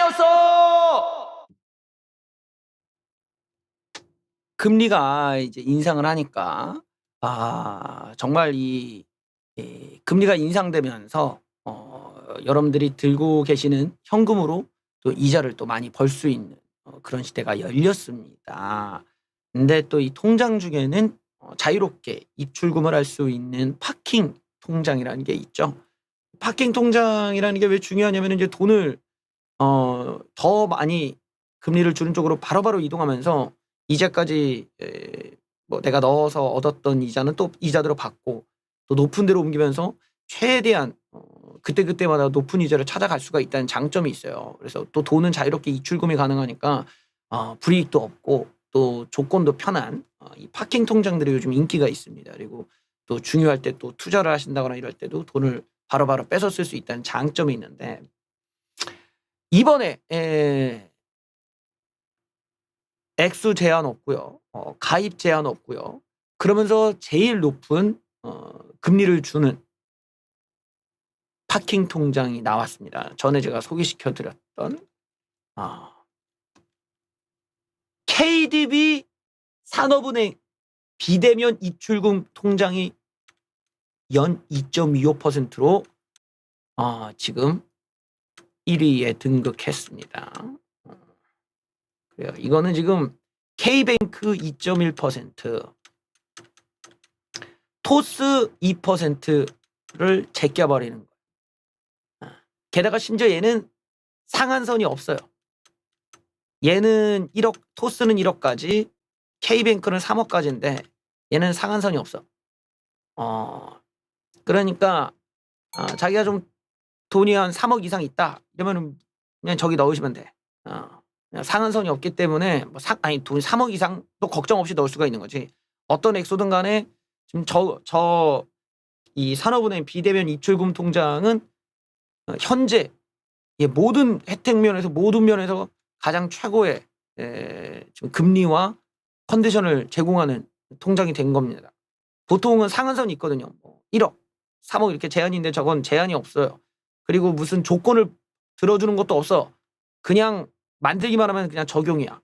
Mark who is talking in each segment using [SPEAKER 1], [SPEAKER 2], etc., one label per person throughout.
[SPEAKER 1] 깨었어! 금리가 이제 인상을 하니까 정말 이 금리가 인상되면서 여러분들이 들고 계시는 현금으로 또 이자를 또 많이 벌 수 있는 그런 시대가 열렸습니다. 근데 또 이 통장 중에는 자유롭게 입출금을 할 수 있는 파킹 통장이라는 게 있죠. 파킹 통장이라는 게 왜 중요하냐면 이제 돈을 더 많이 금리를 주는 쪽으로 바로바로 이동하면서 이자까지 뭐 내가 넣어서 얻었던 이자는 또 이자대로 받고 또 높은 데로 옮기면서 최대한 그때그때마다 높은 이자를 찾아갈 수가 있다는 장점이 있어요. 그래서 또 돈은 자유롭게 입출금이 가능하니까 불이익도 없고 또 조건도 편한 이 파킹 통장들이 요즘 인기가 있습니다. 그리고 또 중요할 때 또 투자를 하신다거나 이럴 때도 돈을 바로바로 뺏어 쓸 수 있다는 장점이 있는데 이번에 액수 제한 없고요. 가입 제한 없고요. 그러면서 제일 높은 금리를 주는 파킹 통장이 나왔습니다. 전에 제가 소개시켜 드렸던 KDB 산업은행 비대면 입출금 통장이 연 2.25%로 지금 1위에 등극했습니다. 그래요. 이거는 지금 K뱅크 2.1%, 토스 2%를 제껴버리는 거예요. 게다가 심지어 얘는 상한선이 없어요. 얘는 1억, 토스는 1억까지, K뱅크는 3억까지인데 얘는 상한선이 없어. 그러니까 자기가 좀 돈이 한 3억 이상 있다 이러면 그냥 저기 넣으시면 돼. 상한선이 없기 때문에 돈 3억 이상도 걱정 없이 넣을 수가 있는 거지. 어떤 액수든 간에 지금 이 산업은행 비대면 입출금 통장은 현재 모든 혜택 면에서 모든 면에서 가장 최고의 지금 금리와 컨디션을 제공하는 통장이 된 겁니다. 보통은 상한선이 있거든요. 1억, 3억 이렇게 제한인데 저건 제한이 없어요. 그리고 무슨 조건을 들어주는 것도 없어. 그냥 만들기만 하면 그냥 적용이야.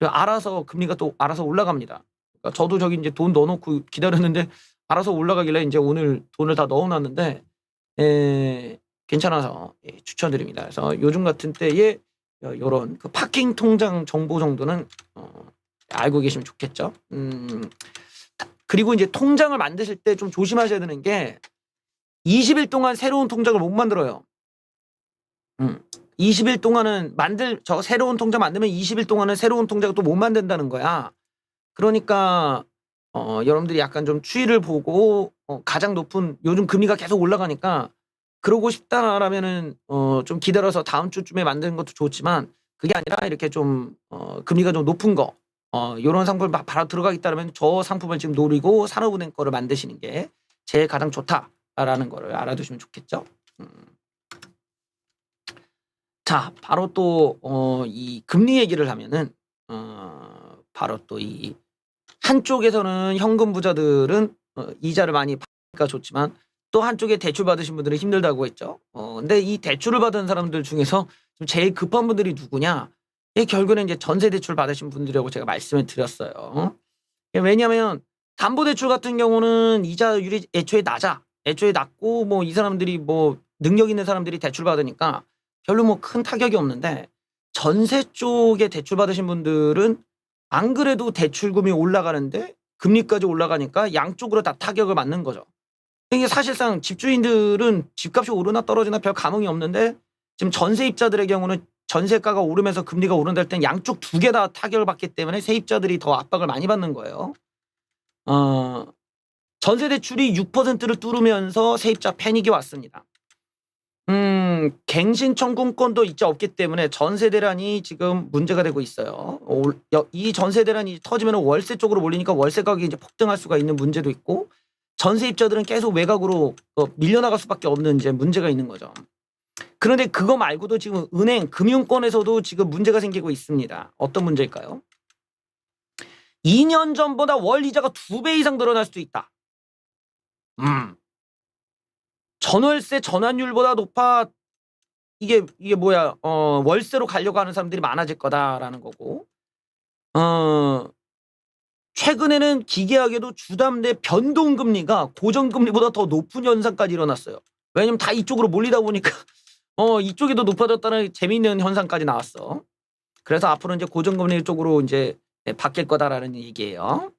[SPEAKER 1] 알아서 금리가 또 알아서 올라갑니다. 그러니까 저도 저기 이제 돈 넣어놓고 기다렸는데 알아서 올라가길래 이제 오늘 돈을 다 넣어놨는데 괜찮아서 추천드립니다. 그래서 요즘 같은 때에 이런 그 파킹 통장 정보 정도는 알고 계시면 좋겠죠. 그리고 이제 통장을 만드실 때 좀 조심하셔야 되는 게 20일 동안 새로운 통장을 못 만들어요. 20일 동안은 새로운 통장 만들면 20일 동안은 새로운 통장을 또 못 만든다는 거야. 그러니까 여러분들이 약간 좀 추이를 보고 가장 높은 요즘 금리가 계속 올라가니까 그러고 싶다라면은 좀 기다려서 다음 주쯤에 만드는 것도 좋지만 그게 아니라 이렇게 좀 금리가 좀 높은 거 이런 상품을 막 바로 들어가겠다면 저 상품을 지금 노리고 산업은행 거를 만드시는 게 제일 가장 좋다라는 거를 알아두시면 좋겠죠. 자, 바로 또 이 금리 얘기를 하면은 바로 또 이 한쪽에서는 현금 부자들은 이자를 많이 받으니까 좋지만 또 한쪽에 대출 받으신 분들은 힘들다고 했죠. 근데 이 대출을 받은 사람들 중에서 좀 제일 급한 분들이 누구냐? 결국에는 이제 전세 대출 받으신 분들이라고 제가 말씀을 드렸어요. 왜냐하면 담보대출 같은 경우는 이자율이 애초에 낮고 뭐 이 사람들이 뭐 능력 있는 사람들이 대출 받으니까 별로 뭐 큰 타격이 없는데 전세 쪽에 대출 받으신 분들은 안 그래도 대출금이 올라가는데 금리까지 올라가니까 양쪽으로 다 타격을 맞는 거죠. 이게 사실상 집주인들은 집값이 오르나 떨어지나 별 감흥이 없는데 지금 전세입자들의 경우는 전세가가 오르면서 금리가 오른다 할 땐 양쪽 두 개 다 타격을 받기 때문에 세입자들이 더 압박을 많이 받는 거예요. 전세 대출이 6%를 뚫으면서 세입자 패닉이 왔습니다. 갱신 청구권도 있자 없기 때문에 전세 대란이 지금 문제가 되고 있어요. 이 전세 대란이 터지면 월세 쪽으로 몰리니까 월세 가격이 이제 폭등할 수가 있는 문제도 있고 전세입자들은 계속 외곽으로 밀려나갈 수밖에 없는 이제 문제가 있는 거죠. 그런데 그거 말고도 지금 은행, 금융권에서도 지금 문제가 생기고 있습니다. 어떤 문제일까요? 2년 전보다 월 이자가 2배 이상 늘어날 수도 있다. 전월세 전환율보다 높아 이게 뭐야? 월세로 가려고 하는 사람들이 많아질 거다라는 거고. 최근에는 기괴하게도 주담대 변동금리가 고정금리보다 더 높은 현상까지 일어났어요. 왜냐면 다 이쪽으로 몰리다 보니까 이쪽이 더 높아졌다는 재미있는 현상까지 나왔어. 그래서 앞으로 이제 고정금리 쪽으로 이제 바뀔 거다라는 얘기예요.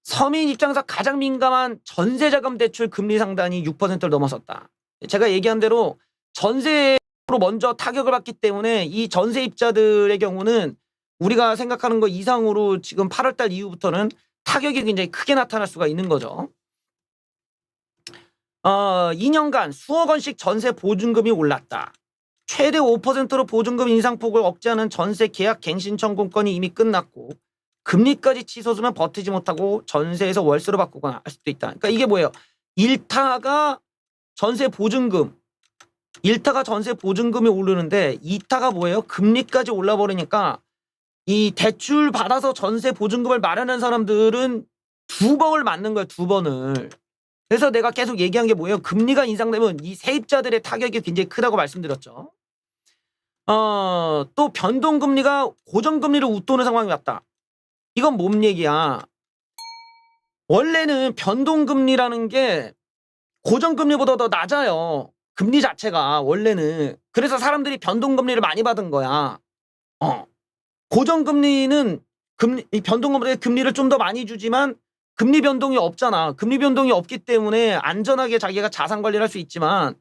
[SPEAKER 1] 서민 입장에서 가장 민감한 전세자금 대출 금리 상단이 6%를 넘어섰다. 제가 얘기한 대로 전세로 먼저 타격을 받기 때문에 이 전세입자들의 경우는 우리가 생각하는 거 이상으로 지금 8월달 이후부터는 타격이 굉장히 크게 나타날 수가 있는 거죠. 2년간 수억 원씩 전세 보증금이 올랐다. 최대 5%로 보증금 인상폭을 억제하는 전세 계약 갱신 청구권이 이미 끝났고 금리까지 치솟으면 버티지 못하고 전세에서 월세로 바꾸거나 할 수도 있다. 그러니까 이게 뭐예요? 1타가 전세 보증금이 오르는데 2타가 뭐예요? 금리까지 올라버리니까 이 대출 받아서 전세 보증금을 마련한 사람들은 2번을 맞는 거예요. 2번을. 그래서 내가 계속 얘기한 게 뭐예요? 금리가 인상되면 이 세입자들의 타격이 굉장히 크다고 말씀드렸죠. 또 변동금리가 고정금리를 웃도는 상황이 왔다. 이건 뭔 얘기야? 원래는 변동금리라는 게 고정금리보다 더 낮아요. 금리 자체가 원래는. 그래서 사람들이 변동금리를 많이 받은 거야. 고정금리는 변동금리의 금리를 좀 더 많이 주지만 금리 변동이 없잖아. 금리 변동이 없기 때문에 안전하게 자기가 자산 관리를 할 수 있지만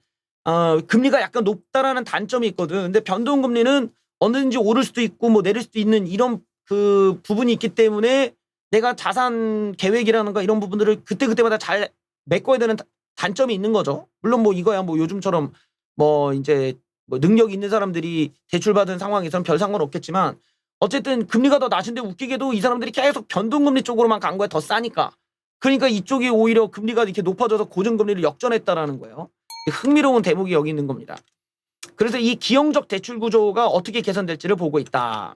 [SPEAKER 1] 금리가 약간 높다라는 단점이 있거든. 근데 변동금리는 언제든지 오를 수도 있고 뭐 내릴 수도 있는 이런 그 부분이 있기 때문에 내가 자산 계획이라는가 이런 부분들을 그때그때마다 잘 메꿔야 되는 단점이 있는 거죠. 물론 뭐 이거야 뭐 요즘처럼 뭐 이제 뭐 능력 있는 사람들이 대출받은 상황에서는 별 상관없겠지만 어쨌든 금리가 더 낮은데 웃기게도 이 사람들이 계속 변동금리 쪽으로만 간 거야. 더 싸니까. 그러니까 이쪽이 오히려 금리가 이렇게 높아져서 고정금리를 역전했다라는 거예요. 흥미로운 대목이 여기 있는 겁니다. 그래서 이 기형적 대출 구조가 어떻게 개선될지를 보고 있다.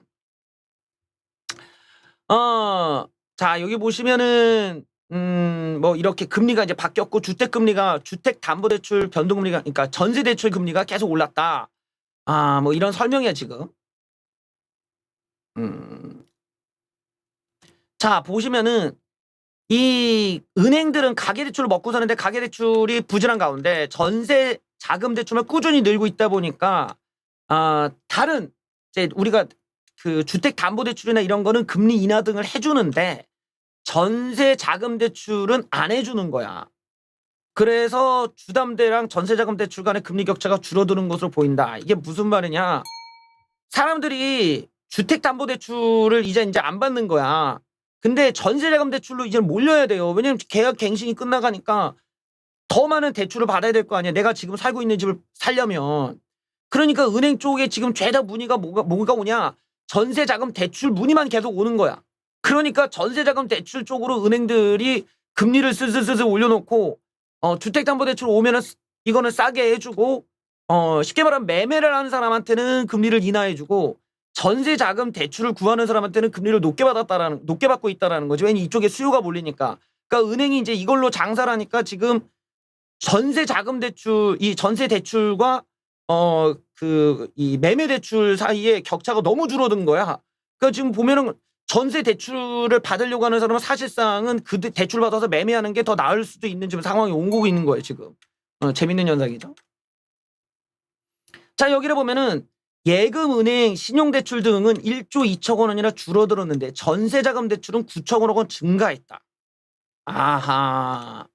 [SPEAKER 1] 자 여기 보시면은 뭐 이렇게 금리가 이제 바뀌었고 주택담보대출 변동금리가 그러니까 전세대출 금리가 계속 올랐다. 뭐 이런 설명이야 지금. 자 보시면은 이 은행들은 가계대출을 먹고 사는데 가계대출이 부진한 가운데 전세 자금 대출만 꾸준히 늘고 있다 보니까 다른 이제 우리가 그 주택담보대출이나 이런 거는 금리 인하 등을 해주는데 전세 자금 대출은 안 해주는 거야. 그래서 주담대랑 전세자금 대출 간의 금리 격차가 줄어드는 것으로 보인다. 이게 무슨 말이냐? 사람들이 주택담보대출을 이제 안 받는 거야. 근데 전세자금 대출로 이제 몰려야 돼요. 왜냐면 계약 갱신이 끝나가니까 더 많은 대출을 받아야 될 거 아니야. 내가 지금 살고 있는 집을 살려면. 그러니까 은행 쪽에 지금 죄다 문의가 뭐가 오냐? 전세자금 대출 문의만 계속 오는 거야. 그러니까 전세자금 대출 쪽으로 은행들이 금리를 슬슬 올려놓고 주택담보대출 오면은 이거는 싸게 해주고 쉽게 말하면 매매를 하는 사람한테는 금리를 인하해주고 전세자금 대출을 구하는 사람한테는 금리를 높게 받고 있다라는 거죠. 왜냐면 이쪽에 수요가 몰리니까. 그러니까 은행이 이제 이걸로 장사를 하니까 지금 전세자금 대출, 이 전세 대출과 이 매매 대출 사이에 격차가 너무 줄어든 거야. 그러니까 지금 보면은 전세 대출을 받으려고 하는 사람은 사실상은 그 대출 받아서 매매하는 게 더 나을 수도 있는 지금 상황이 오고 있는 거예요, 지금. 재밌는 현상이죠. 자, 여기를 보면은 예금, 은행, 신용대출 등은 1조 2천 원이나 줄어들었는데 전세자금 대출은 9천억 원 증가했다. 아하.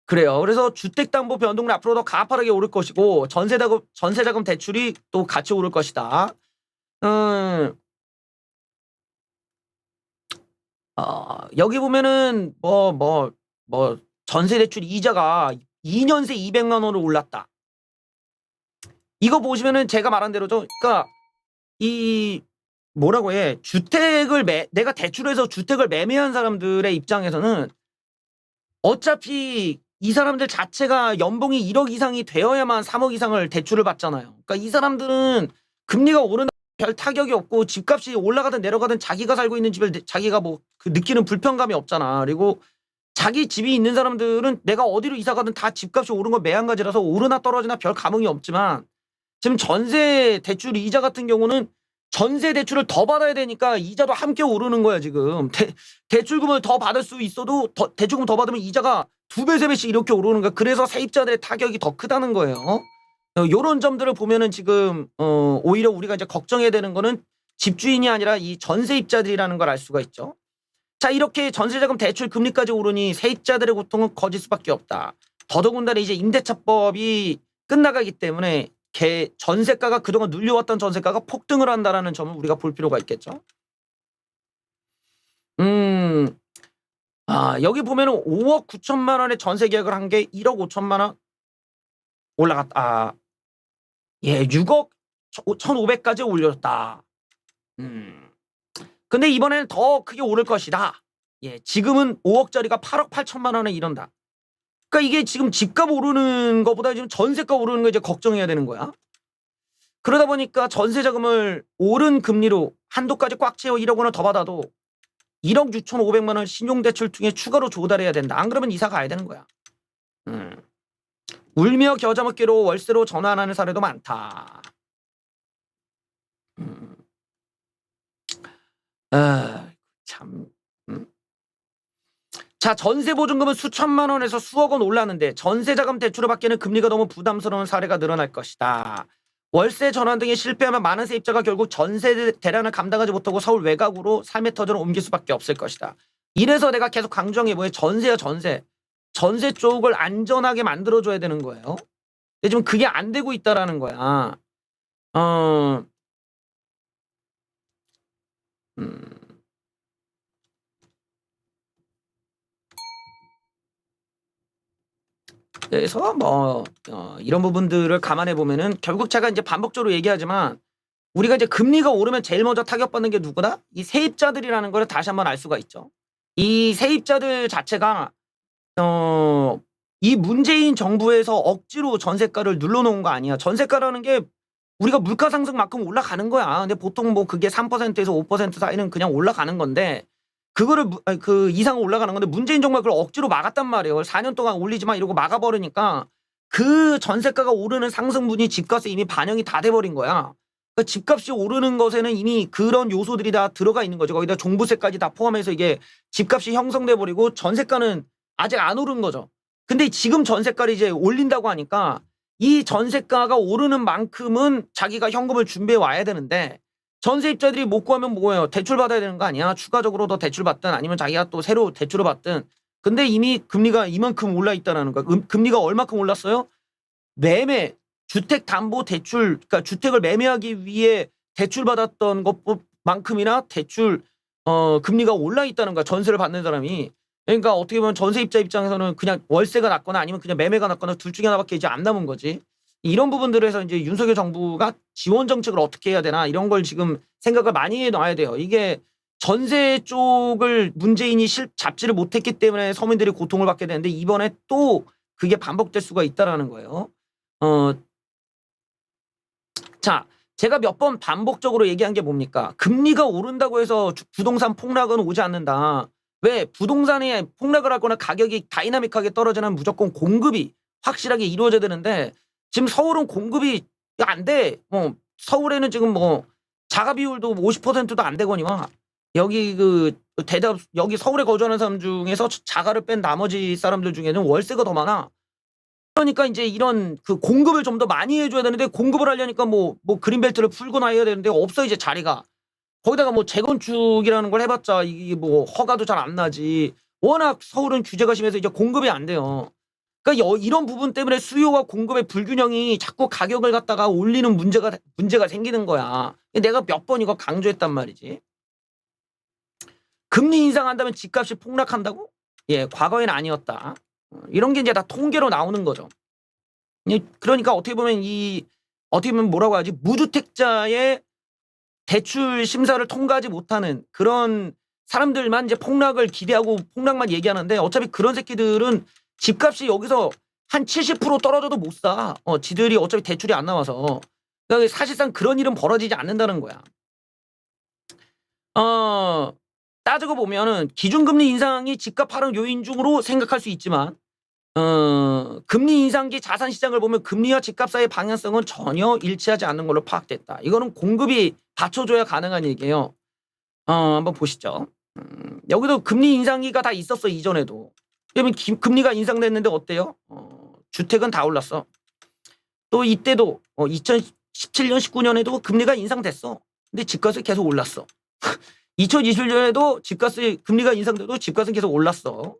[SPEAKER 1] 그래요. 그래서 주택담보 변동률 앞으로 더 가파르게 오를 것이고 전세자금 대출이 또 같이 오를 것이다. 여기 보면은 전세대출 이자가 2년 새 200만 원으로 올랐다. 이거 보시면은 제가 말한 대로죠. 그러니까 이 뭐라고 해? 내가 대출해서 주택을 매매한 사람들의 입장에서는 어차피 이 사람들 자체가 연봉이 1억 이상이 되어야만 3억 이상을 대출을 받잖아요. 그러니까 이 사람들은 금리가 오르는 별 타격이 없고 집값이 올라가든 내려가든 자기가 살고 있는 집을 자기가 그 느끼는 불편감이 없잖아. 그리고 자기 집이 있는 사람들은 내가 어디로 이사 가든 다 집값이 오른 건 매한가지라서 오르나 떨어지나 별 감흥이 없지만 지금 전세 대출 이자 같은 경우는 전세 대출을 더 받아야 되니까 이자도 함께 오르는 거야 지금. 대출금을 더 받을 수 있어도 대출금 더 받으면 이자가 2배, 3배씩 이렇게 오르는 거야. 그래서 세입자들의 타격이 더 크다는 거예요. 요런 점들을 보면은 지금 오히려 우리가 이제 걱정해야 되는 거는 집주인이 아니라 이 전세입자들이라는 걸 알 수가 있죠. 자, 이렇게 전세자금 대출 금리까지 오르니 세입자들의 고통은 커질 수밖에 없다. 더더군다나 이제 임대차법이 끝나가기 때문에 전세가가 그동안 눌려왔던 전세가가 폭등을 한다라는 점을 우리가 볼 필요가 있겠죠. 여기 보면은 5억 9천만 원의 전세 계약을 한 게 1억 5천만 원 올라갔다. 예, 6억 1,500까지 올렸다. 근데 이번에는 더 크게 오를 것이다. 예, 지금은 5억짜리가 8억 8천만 원에 이른다. 그러니까 이게 지금 집값 오르는 것보다 지금 전세가 오르는 거 이제 걱정해야 되는 거야. 그러다 보니까 전세 자금을 오른 금리로 한도까지 꽉 채워 1억 원을 더 받아도 1억 6,500만 원 신용대출 통해 추가로 조달해야 된다. 안 그러면 이사 가야 되는 거야. 울며 겨자 먹기로 월세로 전환하는 사례도 많다. 참. 자, 전세보증금은 수천만 원에서 수억 원 올랐는데 전세자금 대출을 받기에는 금리가 너무 부담스러운 사례가 늘어날 것이다. 월세 전환 등에 실패하면 많은 세입자가 결국 전세 대란을 감당하지 못하고 서울 외곽으로 삶의 터전을 옮길 수밖에 없을 것이다. 이래서 내가 계속 강조한 게 뭐예요? 전세야 전세. 전세 쪽을 안전하게 만들어줘야 되는 거예요. 근데 지금 그게 안 되고 있다라는 거야. 그래서 이런 부분들을 감안해 보면은 결국 제가 이제 반복적으로 얘기하지만 우리가 이제 금리가 오르면 제일 먼저 타격받는 게 누구다? 이 세입자들이라는 걸 다시 한번 알 수가 있죠. 이 세입자들 자체가 이 문재인 정부에서 억지로 전세가를 눌러놓은 거 아니야. 전세가라는 게 우리가 물가 상승만큼 올라가는 거야. 근데 보통 뭐 그게 3%에서 5% 사이는 그냥 올라가는 건데 그거를 그 이상 올라가는 건데 문재인 정부가 그걸 억지로 막았단 말이에요. 4년 동안 올리지 마 이러고 막아버리니까 그 전세가가 오르는 상승분이 집값에 이미 반영이 다 돼버린 거야. 그러니까 집값이 오르는 것에는 이미 그런 요소들이 다 들어가 있는 거죠. 거기다 종부세까지 다 포함해서 이게 집값이 형성돼 버리고 전세가는 아직 안 오른 거죠. 근데 지금 전세가를 이제 올린다고 하니까 이 전세가가 오르는 만큼은 자기가 현금을 준비해 와야 되는데 전세입자들이 못 구하면 뭐예요? 대출 받아야 되는 거 아니야? 추가적으로 더 대출 받든 아니면 자기가 또 새로 대출을 받든. 근데 이미 금리가 이만큼 올라 있다는 거야. 금리가 얼마큼 올랐어요? 매매, 주택담보대출, 그러니까 주택을 매매하기 위해 대출 받았던 것만큼이나 대출 금리가 올라 있다는 거야. 전세를 받는 사람이. 그러니까 어떻게 보면 전세입자 입장에서는 그냥 월세가 낮거나 아니면 그냥 매매가 낮거나 둘 중에 하나밖에 이제 안 남은 거지. 이런 부분들을 해서 이제 윤석열 정부가 지원 정책을 어떻게 해야 되나 이런 걸 지금 생각을 많이 해놔야 돼요. 이게 전세 쪽을 문재인이 잡지를 못했기 때문에 서민들이 고통을 받게 되는데 이번에 또 그게 반복될 수가 있다라는 거예요. 자, 제가 몇 번 반복적으로 얘기한 게 뭡니까? 금리가 오른다고 해서 부동산 폭락은 오지 않는다. 왜? 부동산이 폭락을 하거나 가격이 다이나믹하게 떨어지면 무조건 공급이 확실하게 이루어져야 되는데 지금 서울은 공급이 안 돼. 서울에는 지금 자가 비율도 50%도 안 되거니와 여기 여기 서울에 거주하는 사람 중에서 자가를 뺀 나머지 사람들 중에는 월세가 더 많아. 그러니까 이제 이런 그 공급을 좀 더 많이 해줘야 되는데 공급을 하려니까 그린벨트를 풀거나 해야 되는데 없어 이제 자리가. 거기다가 재건축이라는 걸 해봤자 이게 허가도 잘 안 나지. 워낙 서울은 규제가 심해서 이제 공급이 안 돼요. 그러니까 이런 부분 때문에 수요와 공급의 불균형이 자꾸 가격을 갖다가 올리는 문제가 생기는 거야. 내가 몇 번 이거 강조했단 말이지. 금리 인상한다면 집값이 폭락한다고? 예, 과거에는 아니었다. 이런 게 이제 다 통계로 나오는 거죠. 그러니까 어떻게 보면 뭐라고 하지? 무주택자의 대출 심사를 통과하지 못하는 그런 사람들만 이제 폭락을 기대하고 폭락만 얘기하는데 어차피 그런 새끼들은 집값이 여기서 한 70% 떨어져도 못 사. 지들이 어차피 대출이 안 나와서. 그러니까 사실상 그런 일은 벌어지지 않는다는 거야. 따지고 보면은 기준금리 인상이 집값 하락 요인 중으로 생각할 수 있지만 금리 인상기 자산 시장을 보면 금리와 집값 사이의 방향성은 전혀 일치하지 않는 걸로 파악됐다. 이거는 공급이 받쳐줘야 가능한 얘기예요. 한번 보시죠. 여기도 금리 인상기가 다 있었어, 이전에도. 그러면 금리가 인상됐는데 어때요? 주택은 다 올랐어. 또 이때도 2017년, 19년에도 금리가 인상됐어. 근데 집값이 계속 올랐어. 2020년에도 집값이 금리가 인상돼도 집값은 계속 올랐어.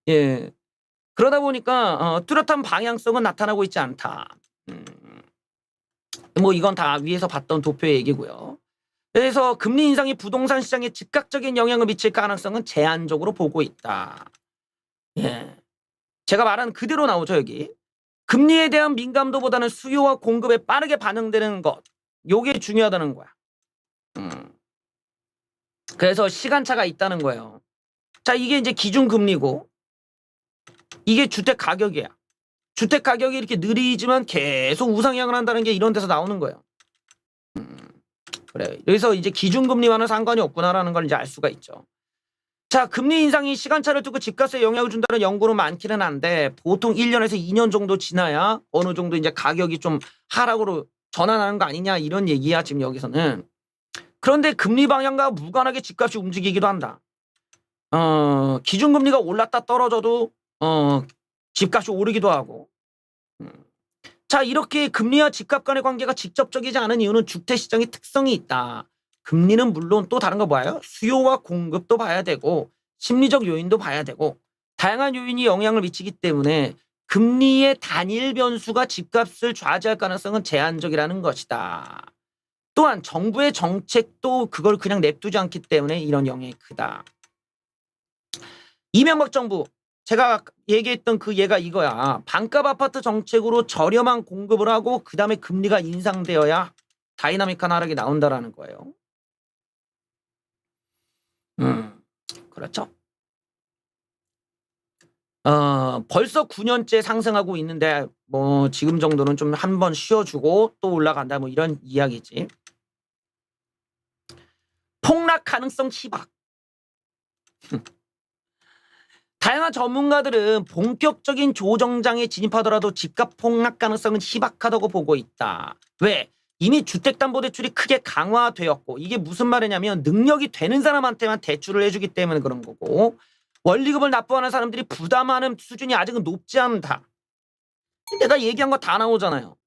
[SPEAKER 1] 예. 그러다 보니까 뚜렷한 방향성은 나타나고 있지 않다. 뭐 이건 다 위에서 봤던 도표의 얘기고요. 그래서 금리 인상이 부동산 시장에 즉각적인 영향을 미칠 가능성은 제한적으로 보고 있다. 예. 제가 말한 그대로 나오죠, 여기. 금리에 대한 민감도보다는 수요와 공급에 빠르게 반응되는 것. 요게 중요하다는 거야. 그래서 시간차가 있다는 거예요. 자, 이게 이제 기준금리고 이게 주택 가격이야. 주택 가격이 이렇게 느리지만 계속 우상향을 한다는 게 이런 데서 나오는 거예요. 그래. 그래서 이제 기준금리와는 상관이 없구나라는 걸 이제 알 수가 있죠. 자, 금리 인상이 시간차를 두고 집값에 영향을 준다는 연구는 많기는 한데 보통 1년에서 2년 정도 지나야 어느 정도 이제 가격이 좀 하락으로 전환하는 거 아니냐 이런 얘기야, 지금 여기서는. 그런데 금리 방향과 무관하게 집값이 움직이기도 한다. 기준금리가 올랐다 떨어져도 집값이 오르기도 하고. 자, 이렇게 금리와 집값 간의 관계가 직접적이지 않은 이유는 주택시장의 특성이 있다. 금리는 물론 또 다른 거 뭐예요? 수요와 공급도 봐야 되고 심리적 요인도 봐야 되고 다양한 요인이 영향을 미치기 때문에 금리의 단일 변수가 집값을 좌지할 가능성은 제한적이라는 것이다. 또한 정부의 정책도 그걸 그냥 냅두지 않기 때문에 이런 영향이 크다. 이명박 정부, 제가 얘기했던 그 예가 이거야. 반값 아파트 정책으로 저렴한 공급을 하고 그 다음에 금리가 인상되어야 다이나믹한 하락이 나온다라는 거예요. 그렇죠. 벌써 9년째 상승하고 있는데 뭐 지금 정도는 좀 한번 쉬어주고 또 올라간다 뭐 이런 이야기지. 폭락 가능성 희박. 다양한 전문가들은 본격적인 조정장에 진입하더라도 집값 폭락 가능성은 희박하다고 보고 있다. 왜? 이미 주택담보대출이 크게 강화되었고 이게 무슨 말이냐면 능력이 되는 사람한테만 대출을 해주기 때문에 그런 거고 원리금을 납부하는 사람들이 부담하는 수준이 아직은 높지 않다. 내가 얘기한 거 다 나오잖아요.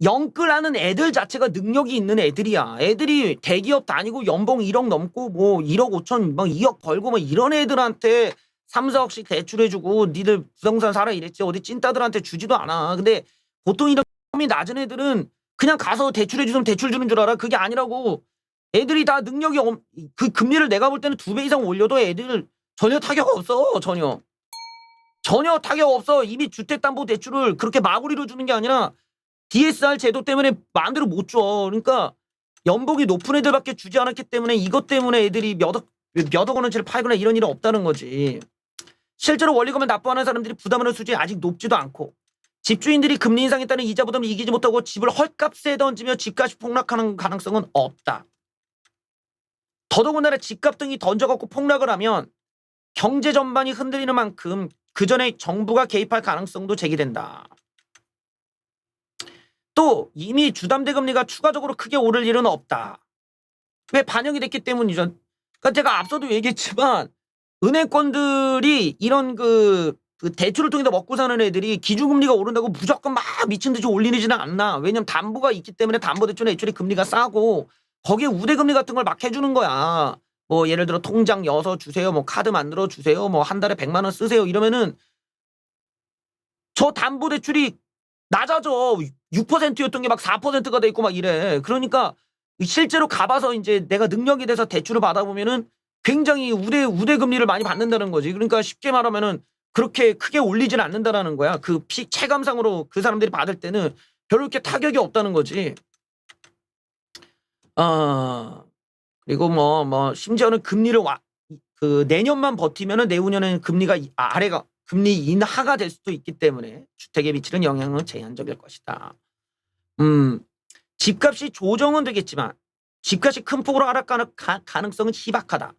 [SPEAKER 1] 영끌하는 애들 자체가 능력이 있는 애들이야. 애들이 대기업 다니고 연봉 1억 넘고 뭐 1억 5천 막 2억 벌고 뭐 이런 애들한테 3, 4억씩 대출해주고 니들 부동산 사라 이랬지 어디 찐따들한테 주지도 않아. 근데 보통 이런 이 낮은 애들은 그냥 가서 대출해주면 대출 주는 줄 알아. 그게 아니라고. 애들이 다 능력이 그 금리를 내가 볼 때는 2배 이상 올려도 애들 전혀 타격 없어. 전혀 타격 없어. 이미 주택담보대출을 그렇게 마구리로 주는 게 아니라 DSR 제도 때문에 마음대로 못 줘. 그러니까 연봉이 높은 애들밖에 주지 않았기 때문에 이것 때문에 애들이 몇 억 원어치를 팔거나 이런 일은 없다는 거지. 실제로 원리금을 납부하는 사람들이 부담하는 수준이 아직 높지도 않고 집주인들이 금리 인상에 따른 이자 부담을 이기지 못하고 집을 헐값에 던지며 집값이 폭락하는 가능성은 없다. 더더군다나 집값 등이 던져갖고 폭락을 하면 경제 전반이 흔들리는 만큼 그 전에 정부가 개입할 가능성도 제기된다. 또 이미 주담대 금리가 추가적으로 크게 오를 일은 없다. 왜 반영이 됐기 때문이죠. 그러니까 제가 앞서도 얘기했지만 은행권들이 이런 그 대출을 통해서 먹고 사는 애들이 기준금리가 오른다고 무조건 막 미친 듯이 올리지는 않나. 왜냐면 담보가 있기 때문에 담보대출 애초에 금리가 싸고 거기에 우대금리 같은 걸 막 해주는 거야. 뭐 예를 들어 통장 여서 주세요. 뭐 카드 만들어 주세요. 뭐 한 달에 100만 원 쓰세요. 이러면은 저 담보대출이 낮아져. 6%였던 게 막 4%가 돼 있고 막 이래. 그러니까 실제로 가봐서 이제 내가 능력이 돼서 대출을 받아보면은 굉장히 우대 금리를 많이 받는다는 거지. 그러니까 쉽게 말하면은 그렇게 크게 올리지는 않는다라는 거야. 그 체감상으로 그 사람들이 받을 때는 별로 이렇게 타격이 없다는 거지. 그리고 뭐 심지어는 금리를 그 내년만 버티면은 내후년에는 금리가 아래가 금리 인하가 될 수도 있기 때문에 주택에 미치는 영향은 제한적일 것이다. 집값이 조정은 되겠지만 집값이 큰 폭으로 하락하는 가능성은 희박하다.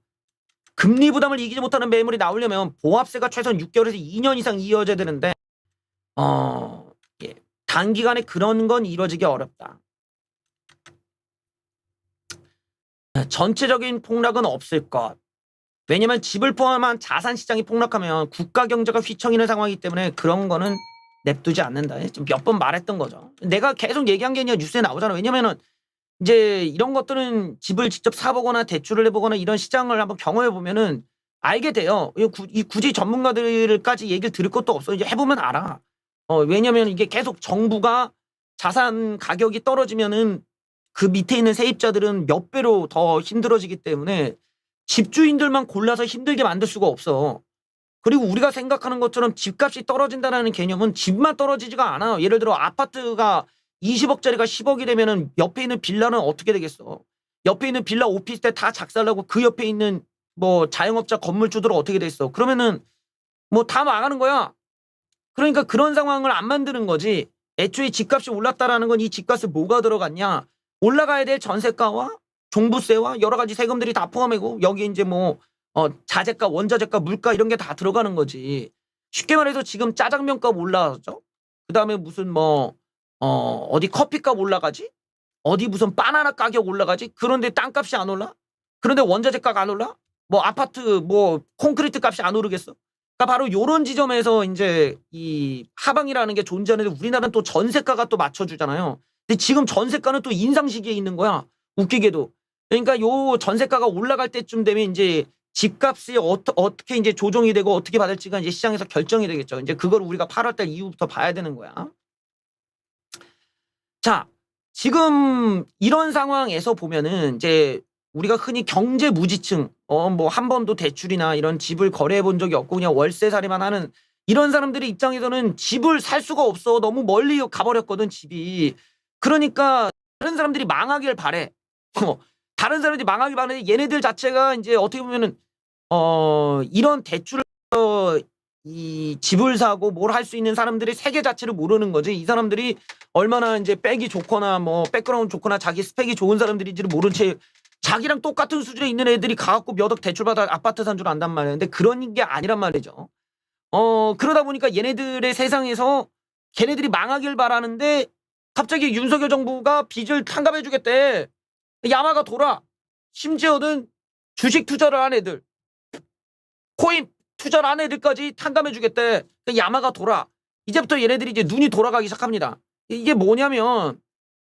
[SPEAKER 1] 금리 부담을 이기지 못하는 매물이 나오려면 보합세가 최소한 6개월에서 2년 이상 이어져야 되는데 예, 단기간에 그런 건 이루어지기 어렵다. 전체적인 폭락은 없을 것. 왜냐면 집을 포함한 자산 시장이 폭락하면 국가 경제가 휘청이는 상황이기 때문에 그런 거는 냅두지 않는다. 몇 번 말했던 거죠. 내가 계속 얘기한 게 아니라 뉴스에 나오잖아. 왜냐면은 이제 이런 것들은 집을 직접 사보거나 대출을 해보거나 이런 시장을 한번 경험해 보면은 알게 돼요. 굳이 전문가들까지 얘기를 들을 것도 없어. 이제 해보면 알아. 왜냐면 이게 계속 정부가 자산 가격이 떨어지면은 그 밑에 있는 세입자들은 몇 배로 더 힘들어지기 때문에 집주인들만 골라서 힘들게 만들 수가 없어. 그리고 우리가 생각하는 것처럼 집값이 떨어진다는 개념은 집만 떨어지지가 않아. 예를 들어 아파트가 20억짜리가 10억이 되면은 옆에 있는 빌라는 어떻게 되겠어? 옆에 있는 빌라 오피스텔 다 작살나고 그 옆에 있는 뭐 자영업자 건물주들은 어떻게 됐어? 그러면은 뭐 다 망하는 거야. 그러니까 그런 상황을 안 만드는 거지. 애초에 집값이 올랐다라는 건 이 집값에 뭐가 들어갔냐? 올라가야 될 전세가와 종부세와 여러 가지 세금들이 다 포함이고 여기 이제 뭐 자재가, 원자재가, 물가 이런 게 다 들어가는 거지. 쉽게 말해서 지금 짜장면값 올라가죠. 그다음에 무슨 뭐 어디 커피값 올라가지? 어디 무슨 바나나 가격 올라가지? 그런데 땅값이 안 올라? 그런데 원자재가가 안 올라? 뭐 아파트 뭐 콘크리트 값이 안 오르겠어? 그러니까 바로 요런 지점에서 이제 이 하방이라는 게 존재하는데 우리나라는 또 전세가가 또 맞춰주잖아요. 근데 지금 전세가는 또 인상 시기에 있는 거야. 웃기게도. 그러니까 요 전세가가 올라갈 때쯤 되면 이제 집값이 어떻게 이제 조정이 되고 어떻게 받을지가 이제 시장에서 결정이 되겠죠. 이제 그걸 우리가 8월달 이후부터 봐야 되는 거야. 자, 지금 이런 상황에서 보면은 이제 우리가 흔히 경제 무지층, 뭐 한 번도 대출이나 이런 집을 거래해 본 적이 없고 그냥 월세살이만 하는 이런 사람들의 입장에서는 집을 살 수가 없어. 너무 멀리 가버렸거든, 집이. 그러니까 다른 사람들이 망하길 바래. 다른 사람들이 망하길 바래. 얘네들 자체가 이제 어떻게 보면은 이런 대출을 이 집을 사고 뭘 할 수 있는 사람들의 세계 자체를 모르는 거지. 이 사람들이 얼마나 이제 백이 좋거나 뭐 백그라운드 좋거나 자기 스펙이 좋은 사람들인지를 모른 채 자기랑 똑같은 수준에 있는 애들이 가갖고 몇 억 대출받아 아파트 산 줄 안단 말이야. 근데 그런 게 아니란 말이죠. 그러다 보니까 얘네들의 세상에서 걔네들이 망하길 바라는데 갑자기 윤석열 정부가 빚을 탕감해 주겠대. 야마가 돌아. 심지어는 주식 투자를 한 애들, 코인 투자를 한 애들까지 탕감해 주겠대. 야마가 돌아. 이제부터 얘네들이 이제 눈이 돌아가기 시작합니다. 이게 뭐냐면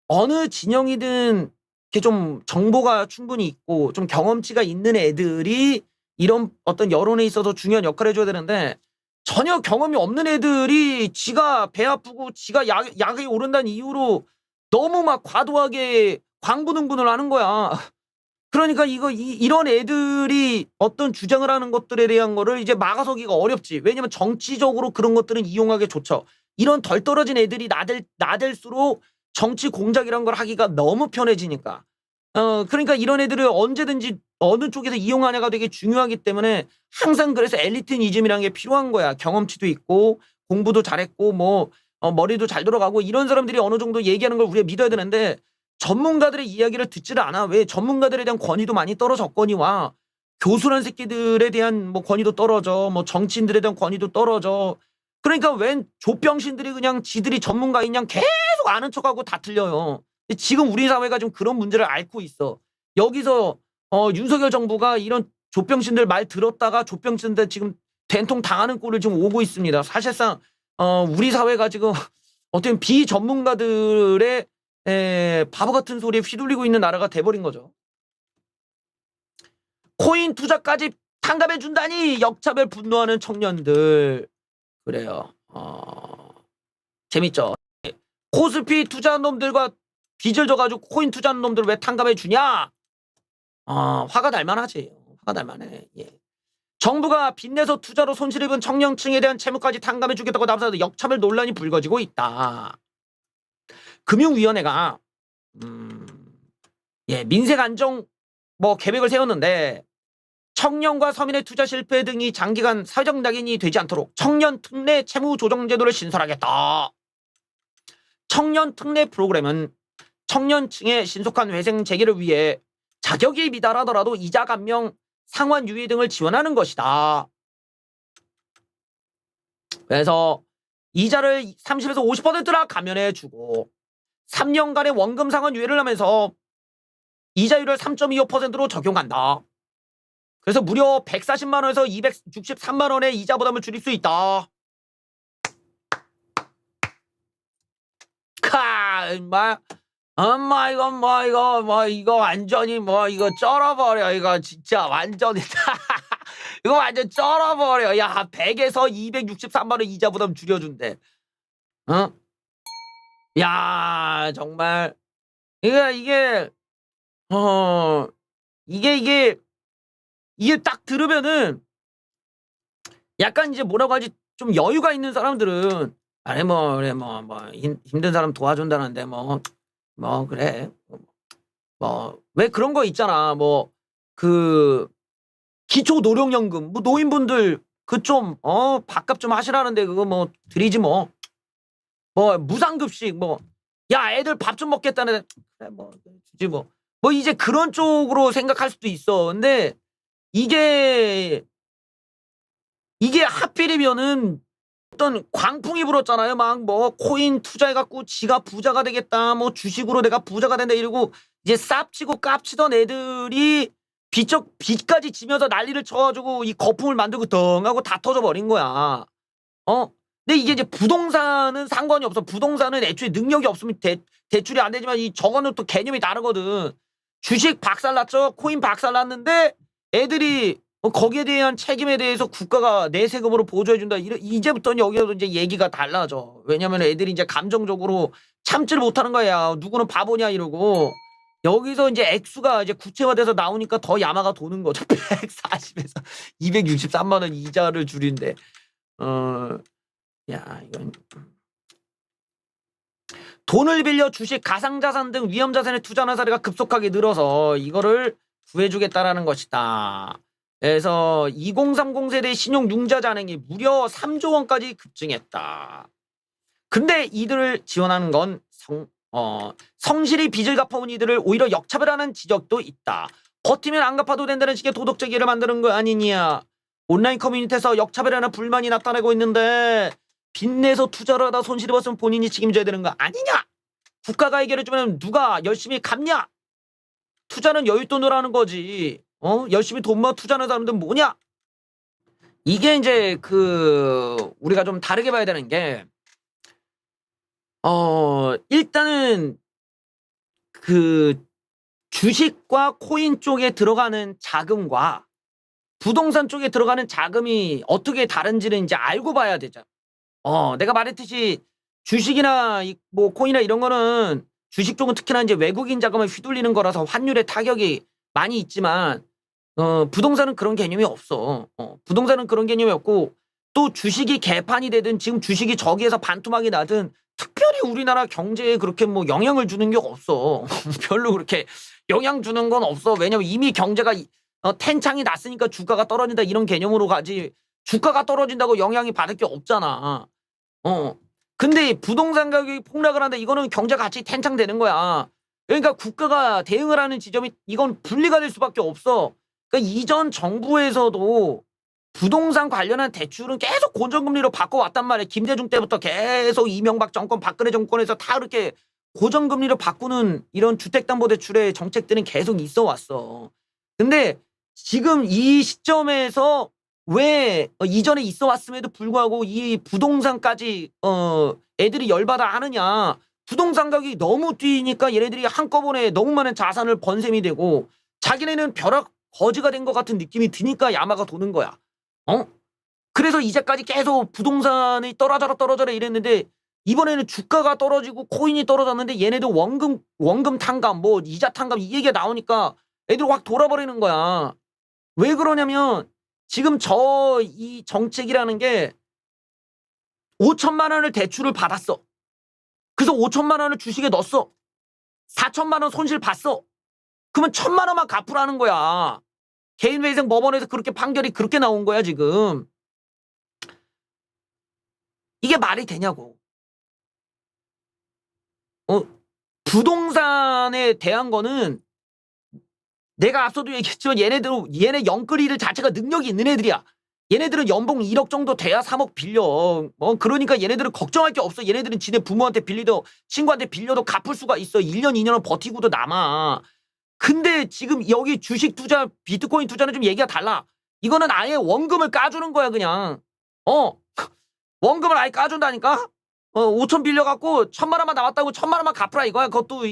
[SPEAKER 1] 어느 진영이든 이렇게 좀 정보가 충분히 있고 좀 경험치가 있는 애들이 이런 어떤 여론에 있어서 중요한 역할을 해줘야 되는데 전혀 경험이 없는 애들이 지가 배 아프고 지가 약이 오른다는 이유로 너무 막 과도하게 광분응분을 하는 거야. 그러니까 이런 애들이 어떤 주장을 하는 것들에 대한 거를 이제 막아서기가 어렵지. 왜냐면 정치적으로 그런 것들은 이용하기 좋죠. 이런 덜 떨어진 애들이 나댈수록 정치 공작이란 걸 하기가 너무 편해지니까. 그러니까 이런 애들을 언제든지 어느 쪽에서 이용하냐가 되게 중요하기 때문에 항상 그래서 엘리트니즘이라는 게 필요한 거야. 경험치도 있고 공부도 잘했고 뭐 머리도 잘 돌아가고 이런 사람들이 어느 정도 얘기하는 걸 우리가 믿어야 되는데 전문가들의 이야기를 듣지를 않아. 왜? 전문가들에 대한 권위도 많이 떨어졌거니와 교수란 새끼들에 대한 뭐 권위도 떨어져. 뭐 정치인들에 대한 권위도 떨어져. 그러니까 웬 족병신들이 그냥 지들이 전문가인 양 계속 아는 척하고 다 틀려요. 지금 우리 사회가 좀 그런 문제를 앓고 있어. 여기서 윤석열 정부가 이런 족병신들 말 들었다가 족병신들 지금 된통 당하는 꼴을 지금 오고 있습니다. 사실상 우리 사회가 지금 어떤 비전문가들의 바보 같은 소리에 휘둘리고 있는 나라가 돼버린 거죠. 코인 투자까지 탕감해 준다니 역차별 분노하는 청년들. 그래요. 재밌죠. 코스피 투자한 놈들과 빚을 져가지고 코인 투자하는 놈들 왜 탕감해 주냐? 화가 날만하지. 화가 날만해. 예. 정부가 빚내서 투자로 손실 입은 청년층에 대한 채무까지 탕감해 주겠다고 나서서 역차별 논란이 불거지고 있다. 금융위원회가 민생 안정 뭐 계획을 세웠는데 청년과 서민의 투자 실패 등이 장기간 사회적 낙인이 되지 않도록 청년 특례 채무 조정 제도를 신설하겠다. 청년 특례 프로그램은 청년층의 신속한 회생 재개를 위해 자격이 미달하더라도 이자 감면 상환 유예 등을 지원하는 것이다. 그래서 이자를 30에서 50%나 감면해주고 3년간의 원금 상환 유예를 하면서 이자율을 3.25%로 적용한다. 그래서 무려 140만 원에서 263만 원의 이자 부담을 줄일 수 있다. 엄마 이거 완전히 이거 쩔어버려. 이거 진짜 완전히 이거 완전 쩔어버려. 야, 100에서 263만 원 이자 부담 줄여준대. 어? 야, 정말 이게 딱 들으면은 약간 이제 뭐라고 하지, 좀 여유가 있는 사람들은 아니 그래 힘든 사람 도와준다는데 그래 왜 그런 거 있잖아. 그 기초 노령연금 노인분들 그 좀 밥값 좀 하시라는데 그거 드리지 무상급식 야 애들 밥 좀 먹겠다는데 그래 주지 이제 그런 쪽으로 생각할 수도 있어. 근데 이게 하필이면은 어떤 광풍이 불었잖아요. 코인 투자해갖고 지가 부자가 되겠다, 주식으로 내가 부자가 된다 이러고 이제 쌉치고 깝치던 애들이 빚까지 지면서 난리를 쳐가지고 이 거품을 만들고 덩 하고 다 터져버린 거야. 근데 이게 이제 부동산은 상관이 없어. 부동산은 애초에 능력이 없으면 대출이 안 되지만 이 저거는 또 개념이 다르거든. 주식 박살났죠. 코인 박살났는데 애들이 거기에 대한 책임에 대해서 국가가 내 세금으로 보조해준다. 이제부터는 여기서 이제 얘기가 달라져. 왜냐면 애들이 이제 감정적으로 참지를 못하는 거야. 누구는 바보냐 이러고. 여기서 이제 액수가 이제 구체화돼서 나오니까 더 야마가 도는 거죠. 140에서 263만 원 이자를 줄인데. 야, 이건. 돈을 빌려 주식, 가상자산 등 위험자산에 투자하는 사례가 급속하게 늘어서 이거를 구해주겠다라는 것이다. 그래서 2030 세대 신용 융자 잔액이 무려 3조 원까지 급증했다. 근데 이들을 지원하는 건 성실히 빚을 갚아온 이들을 오히려 역차별하는 지적도 있다. 버티면 안 갚아도 된다는 식의 도덕적 예를 만드는 거 아니냐. 온라인 커뮤니티에서 역차별하는 불만이 나타나고 있는데 빚내서 투자를 하다 손실 입었으면 본인이 책임져야 되는 거 아니냐. 국가가 해결해주면 누가 열심히 갚냐. 투자는 여윳돈으로 하는 거지. 열심히 돈만 투자하는 사람들은 뭐냐? 이게 이제 우리가 좀 다르게 봐야 되는 게, 일단은 주식과 코인 쪽에 들어가는 자금과 부동산 쪽에 들어가는 자금이 어떻게 다른지는 이제 알고 봐야 되죠. 내가 말했듯이 주식이나 코인이나 이런 거는 주식 쪽은 특히나 이제 외국인 자금을 휘둘리는 거라서 환율에 타격이 많이 있지만, 부동산은 그런 개념이 없어. 부동산은 그런 개념이 없고, 또 주식이 개판이 되든 지금 주식이 저기에서 반토막이 나든 특별히 우리나라 경제에 그렇게 영향을 주는 게 없어. 별로 그렇게 영향 주는 건 없어. 왜냐면 이미 경제가 텐창이 났으니까 주가가 떨어진다 이런 개념으로 가지, 주가가 떨어진다고 영향이 받을 게 없잖아. 근데 부동산 가격이 폭락을 한다. 이거는 경제 가치 텐창되는 거야. 그러니까 국가가 대응을 하는 지점이 이건 분리가 될 수밖에 없어. 그러니까 이전 정부에서도 부동산 관련한 대출은 계속 고정금리로 바꿔왔단 말이야. 김대중 때부터 계속 이명박 정권, 박근혜 정권에서 다 그렇게 고정금리로 바꾸는 이런 주택담보대출의 정책들은 계속 있어 왔어. 근데 지금 이 시점에서 왜 이전에 있어 왔음에도 불구하고 이 부동산까지 애들이 열받아 하느냐. 부동산 가격이 너무 뛰니까 얘네들이 한꺼번에 너무 많은 자산을 번 셈이 되고 자기네는 벼락 거지가 된 것 같은 느낌이 드니까 야마가 도는 거야. 그래서 이제까지 계속 부동산이 떨어져라 이랬는데 이번에는 주가가 떨어지고 코인이 떨어졌는데 얘네도 원금 탕감 이자 탕감 이 얘기가 나오니까 애들 확 돌아버리는 거야. 왜 그러냐면 지금 이 정책이라는 게 5천만 원을 대출을 받았어. 그래서 5천만 원을 주식에 넣었어. 4천만 원 손실 봤어. 그러면 1,000만 원만 갚으라는 거야. 개인회생 법원에서 그렇게 판결이 그렇게 나온 거야 지금. 이게 말이 되냐고. 부동산에 대한 거는 내가 앞서도 얘기했지만 얘네 영끌이들 자체가 능력이 있는 애들이야. 얘네들은 연봉 1억 정도 돼야 3억 빌려. 그러니까 얘네들은 걱정할 게 없어. 얘네들은 지네 부모한테 빌리도 친구한테 빌려도 갚을 수가 있어. 1년 2년은 버티고도 남아. 근데 지금 여기 주식 투자, 비트코인 투자는 좀 얘기가 달라. 이거는 아예 원금을 까주는 거야 그냥. 원금을 아예 까준다니까. 5천 빌려갖고 1,000만 원만 나왔다고 1,000만 원만 갚으라 이거야. 그것도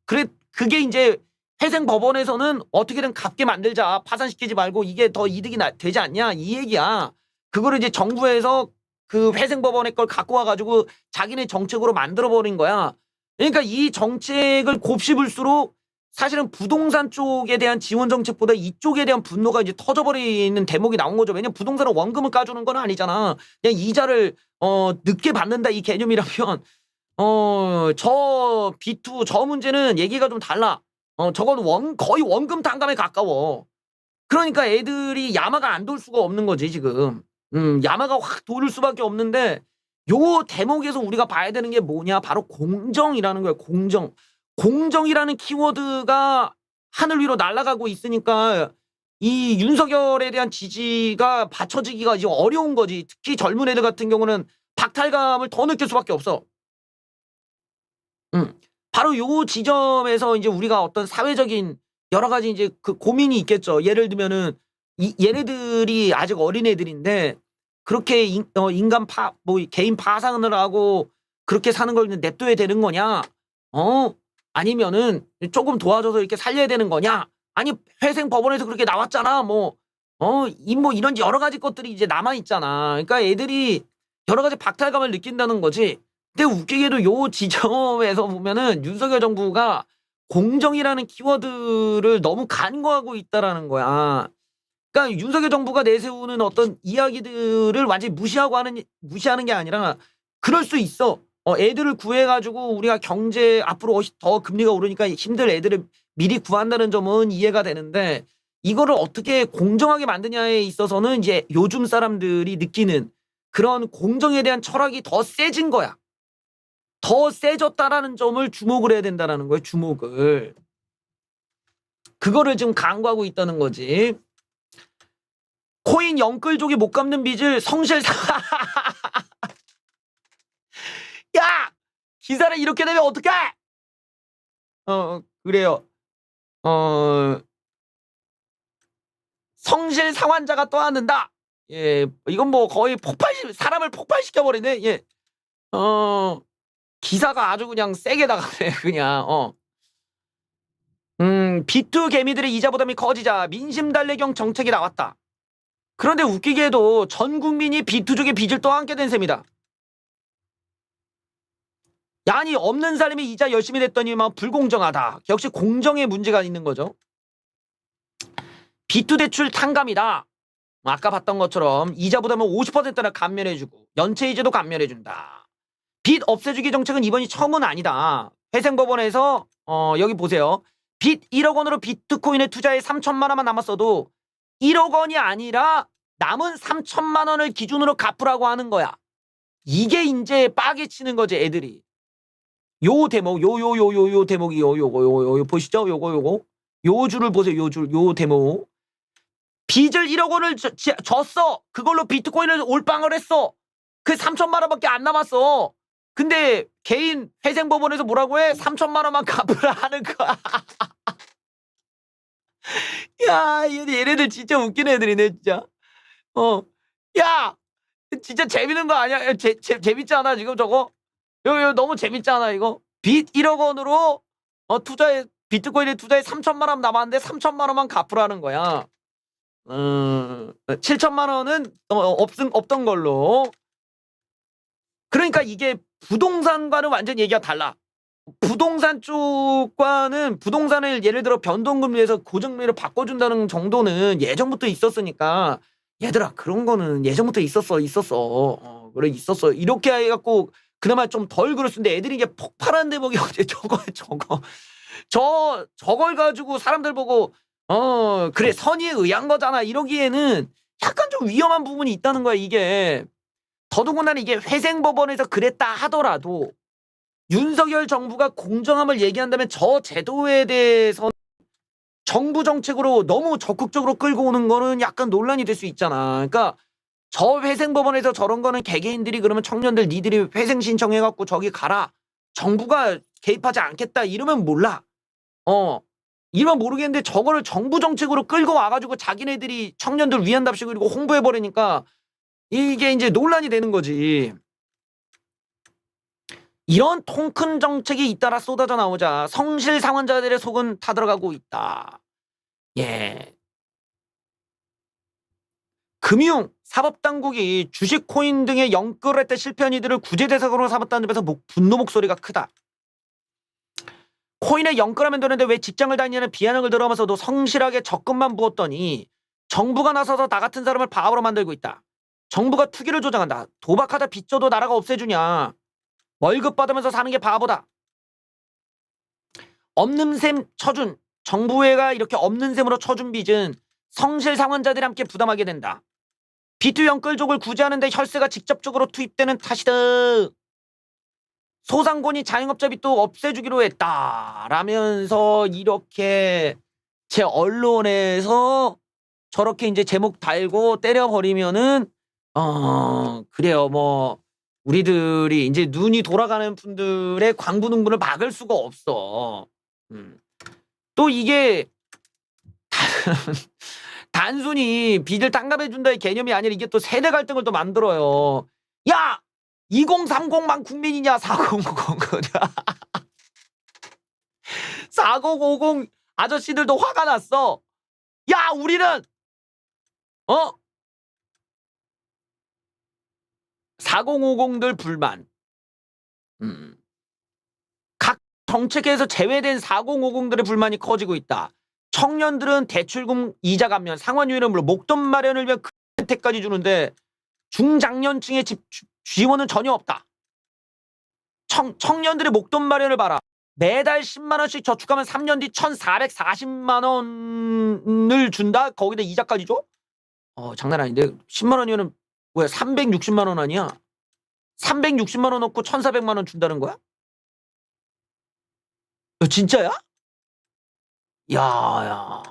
[SPEAKER 1] 그래 그게 이제 회생 법원에서는 어떻게든 갚게 만들자. 파산시키지 말고 이게 더 이득이 되지 않냐 이 얘기야. 그거를 이제 정부에서 그 회생 법원의 걸 갖고 와가지고 자기네 정책으로 만들어버린 거야. 그러니까 이 정책을 곱씹을수록 사실은 부동산 쪽에 대한 지원 정책보다 이쪽에 대한 분노가 이제 터져버리는 대목이 나온 거죠. 왜냐면 부동산은 원금을 까주는 건 아니잖아. 그냥 이자를 늦게 받는다 이 개념이라면 저 B2 저 문제는 얘기가 좀 달라. 저건 거의 원금 단감에 가까워. 그러니까 애들이 야마가 안 돌 수가 없는 거지 지금. 야마가 확 돌 수밖에 없는데 요 대목에서 우리가 봐야 되는 게 뭐냐? 바로 공정이라는 거예요. 공정. 공정이라는 키워드가 하늘 위로 날아가고 있으니까 이 윤석열에 대한 지지가 받쳐지기가 이제 어려운 거지. 특히 젊은 애들 같은 경우는 박탈감을 더 느낄 수밖에 없어. 바로 요 지점에서 이제 우리가 어떤 사회적인 여러 가지 이제 그 고민이 있겠죠. 예를 들면은 얘네들이 아직 어린애들인데 그렇게 인간 개인 파산을 하고 그렇게 사는 걸 냅둬야 되는 거냐? 아니면은 조금 도와줘서 이렇게 살려야 되는 거냐? 아니 회생 법원에서 그렇게 나왔잖아. 이런 여러 가지 것들이 이제 남아 있잖아. 그러니까 애들이 여러 가지 박탈감을 느낀다는 거지. 근데 웃기게도 요 지점에서 보면은 윤석열 정부가 공정이라는 키워드를 너무 간과하고 있다라는 거야. 그러니까 윤석열 정부가 내세우는 어떤 이야기들을 완전히 무시하는 게 아니라 그럴 수 있어. 애들을 구해가지고 우리가 경제 앞으로 더 금리가 오르니까 힘들 애들을 미리 구한다는 점은 이해가 되는데 이거를 어떻게 공정하게 만드냐에 있어서는 이제 요즘 사람들이 느끼는 그런 공정에 대한 철학이 더 세진 거야. 더 세졌다라는 점을 주목을 해야 된다는 거예요. 주목을. 그거를 지금 간과하고 있다는 거지. 코인 영끌족이 못 갚는 빚을 성실사 야! 기사를 이렇게 되면 어떡해! 그래요. 성실 상환자가 떠안는다. 예, 이건 뭐 거의 사람을 폭발시켜버리네. 예. 기사가 아주 그냥 세게 나가네, 그냥. B2 개미들의 이자 부담이 커지자 민심 달래경 정책이 나왔다. 그런데 웃기게도 전 국민이 B2 쪽에 빚을 떠안게 된 셈이다. 아니 없는 사람이 이자 열심히 냈더니 막 불공정하다. 역시 공정에 문제가 있는 거죠. B2 대출 탕감이다. 아까 봤던 것처럼 이자 부담은 50%나 감면해주고 연체이자도 감면해준다. 빚 없애주기 정책은 이번이 처음은 아니다. 회생법원에서 여기 보세요. 빚 1억 원으로 비트코인에 투자해 3천만 원만 남았어도 1억 원이 아니라 남은 3천만 원을 기준으로 갚으라고 하는 거야. 이게 이제 빠개 치는 거지 애들이. 요 대목 요 대목이 요거 보시죠? 요거 요 줄을 보세요. 요 대목. 빚을 1억 원을 줬어. 그걸로 비트코인을 올빵을 했어. 그 3천만 원밖에 안 남았어. 근데 개인 회생법원에서 뭐라고 해? 3천만 원만 갚으라 하는 거야. 야, 얘네들 진짜 웃긴 애들이네, 진짜. 야, 진짜 재밌는 거 아니야? 재밌지 않아, 지금 저거? 이거 너무 재밌지 않아, 이거? 빚 1억 원으로 비트코인에 투자해 3천만 원 남았는데 3천만 원만 갚으라는 거야. 7천만 원은 없던 걸로. 그러니까 이게 부동산과는 완전 얘기가 달라. 부동산 쪽과는 부동산을 예를 들어 변동금리에서 고정금리로 바꿔준다는 정도는 예전부터 있었으니까 얘들아 그런 거는 예전부터 있었어. 그래 있었어. 이렇게 해갖고 그나마 좀 덜 그랬었는데 애들이 이게 폭발한 대목이 어째 저걸 가지고 사람들 보고 그래 선의에 의한 거잖아 이러기에는 약간 좀 위험한 부분이 있다는 거야 이게. 더더군다나 이게 회생법원에서 그랬다 하더라도 윤석열 정부가 공정함을 얘기한다면 저 제도에 대해서 정부 정책으로 너무 적극적으로 끌고 오는 거는 약간 논란이 될 수 있잖아. 그러니까 저 회생법원에서 저런 거는 개개인들이 그러면 청년들 니들이 회생 신청해갖고 저기 가라. 정부가 개입하지 않겠다 이러면 몰라. 이러면 모르겠는데 저거를 정부 정책으로 끌고 와가지고 자기네들이 청년들 위한답시고 그리고 홍보해버리니까 이게 이제 논란이 되는 거지. 이런 통 큰 정책이 잇따라 쏟아져 나오자 성실 상환자들의 속은 타들어가고 있다. 예. 금융 사법당국이 주식 코인 등의 연끌할 때 실패한 이들을 구제 대상으로 삼았다는 점에서 분노 목소리가 크다. 코인에 연끌하면 되는데 왜 직장을 다니냐는 비아냥을 들어가면서도 성실하게 적금만 부었더니 정부가 나서서 나 같은 사람을 바보로 만들고 있다. 정부가 투기를 조장한다. 도박하다 빚 져도 나라가 없애주냐. 월급 받으면서 사는 게 바보다. 없는 셈 쳐준 정부가 이렇게 없는 셈으로 쳐준 빚은 성실 상환자들이 함께 부담하게 된다. 비투 연끌족을 구제하는데 혈세가 직접적으로 투입되는 탓이다. 소상공인 자영업자 빚도 없애주기로 했다. 라면서 이렇게 제 언론에서 저렇게 이제 제목 달고 때려버리면은 그래요. 뭐 우리들이 이제 눈이 돌아가는 분들의 광부능분을 막을 수가 없어. 또 이게 단순히 빚을 탕감해준다의 개념이 아니라 이게 또 세대 갈등을 또 만들어요. 야! 2030만 국민이냐 4050이냐 4050 아저씨들도 화가 났어. 야 우리는 4050들 불만. 각 정책에서 제외된 4050들의 불만이 커지고 있다. 청년들은 대출금 이자 감면 상환유예를 물론 목돈 마련을 위한 혜택까지 주는데 중장년층의 집 지원은 전혀 없다. 청년들의 목돈 마련을 봐라. 매달 10만 원씩 저축하면 3년 뒤 1,440만 원을 준다. 거기다 이자까지 줘? 장난 아닌데 10만 원이면 뭐야 360만 원 아니야? 360만 원 넣고 1,400만 원 준다는 거야? 진짜야? 야.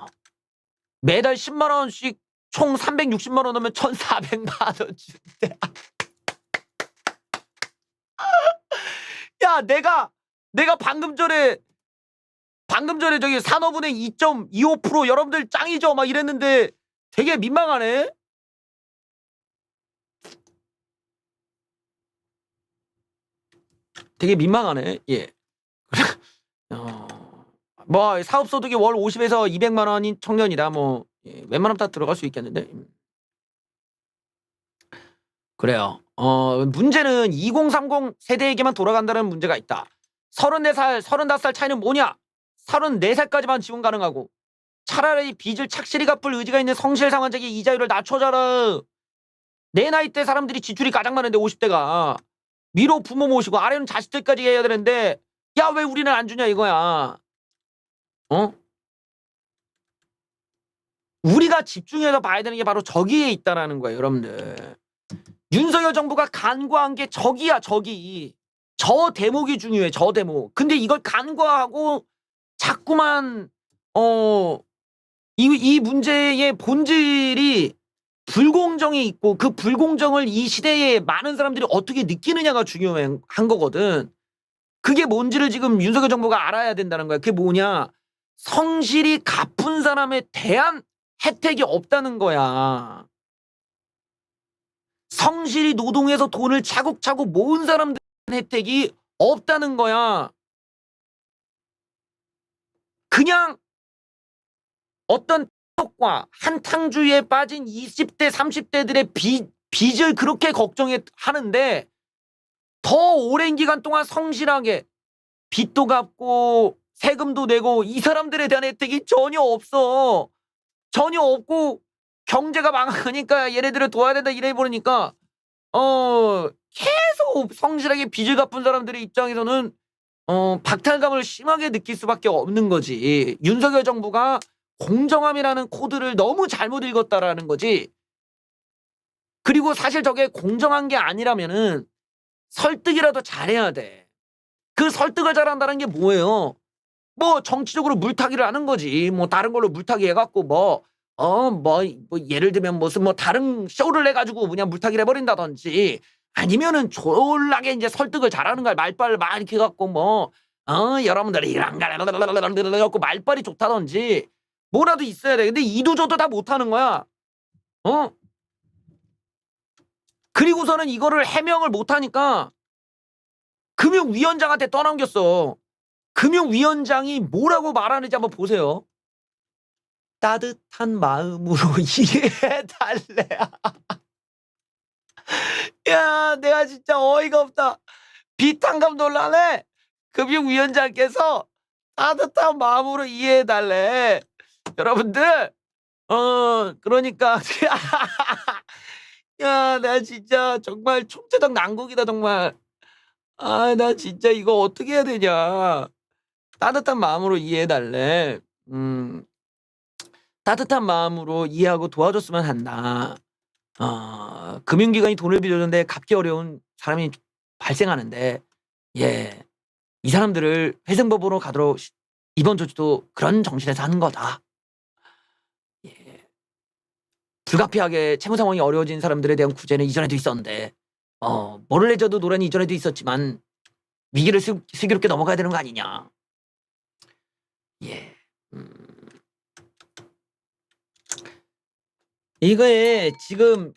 [SPEAKER 1] 매달 10만 원씩 총 360만 원 넣으면 1,400만 원 준대. 야, 내가 방금 전에 저기 산업은행 2.25% 여러분들 짱이죠? 막 이랬는데 되게 민망하네. 되게 민망하네. 예. 뭐 사업소득이 월 50에서 200만 원인 청년이다. 뭐 웬만하면 다 들어갈 수 있겠는데. 그래요. 문제는 2030 세대에게만 돌아간다는 문제가 있다. 34살, 35살 차이는 뭐냐? 34살까지만 지원 가능하고 차라리 빚을 착실히 갚을 의지가 있는 성실 상환자에게 이자율을 낮춰줘라. 내 나이 때 사람들이 지출이 가장 많은데 50대가 위로 부모 모시고 아래는 자식들까지 해야 되는데 야 왜 우리는 안 주냐 이거야. 우리가 집중해서 봐야 되는 게 바로 저기에 있다라는 거예요, 여러분들. 윤석열 정부가 간과한 게 저기야, 저기. 저 대목이 중요해, 저 대목. 근데 이걸 간과하고 자꾸만 이 문제의 본질이 불공정이 있고 그 불공정을 이 시대에 많은 사람들이 어떻게 느끼느냐가 중요한 거거든. 그게 뭔지를 지금 윤석열 정부가 알아야 된다는 거야. 그게 뭐냐? 성실히 갚은 사람에 대한 혜택이 없다는 거야. 성실히 노동해서 돈을 차곡차곡 모은 사람들의 혜택이 없다는 거야. 그냥 어떤 과 한탕주의에 빠진 20대 30대들의 빚을 그렇게 걱정하는데 더 오랜 기간 동안 성실하게 빚도 갚고 세금도 내고 이 사람들에 대한 혜택이 전혀 없어. 전혀 없고 경제가 망하니까 얘네들을 도와야 된다 이래 버리니까 계속 성실하게 빚을 갚은 사람들의 입장에서는 박탈감을 심하게 느낄 수밖에 없는 거지. 윤석열 정부가 공정함이라는 코드를 너무 잘못 읽었다라는 거지. 그리고 사실 저게 공정한 게 아니라면은 설득이라도 잘해야 돼. 그 설득을 잘한다는 게 뭐예요? 뭐 정치적으로 물타기를 하는 거지. 뭐 다른 걸로 물타기 해갖고 뭐 예를 들면 무슨 뭐 다른 쇼를 해가지고 그냥 물타기를 해버린다든지 아니면은 졸라게 이제 설득을 잘하는 거야. 말빨 막 이렇게 해갖고 뭐 여러분들이 이랑가라라라라라라라고 말빨이 좋다든지 뭐라도 있어야 돼. 근데 이도저도 다 못하는 거야. 그리고서는 이거를 해명을 못하니까 금융위원장한테 떠넘겼어. 금융위원장이 뭐라고 말하는지 한번 보세요. 따뜻한 마음으로 이해해달래. 야, 내가 진짜 어이가 없다. 비탄감 논란에 금융위원장께서 따뜻한 마음으로 이해해달래. 여러분들, 그러니까. 야, 나 진짜 정말 총체적 난국이다, 정말. 아, 나 진짜 이거 어떻게 해야 되냐. 따뜻한 마음으로 이해해달래. 따뜻한 마음으로 이해하고 도와줬으면 한다. 금융기관이 돈을 빌려주는데 갚기 어려운 사람이 발생하는데, 예, 이 사람들을 회생법으로 가도록 이번 조치도 그런 정신에서 하는 거다. 예, 불가피하게 채무 상황이 어려워진 사람들에 대한 구제는 이전에도 있었는데, 뭐를 내줘도 노란이 이전에도 있었지만 위기를 슬기롭게 넘어가야 되는 거 아니냐. 예, 이거에 지금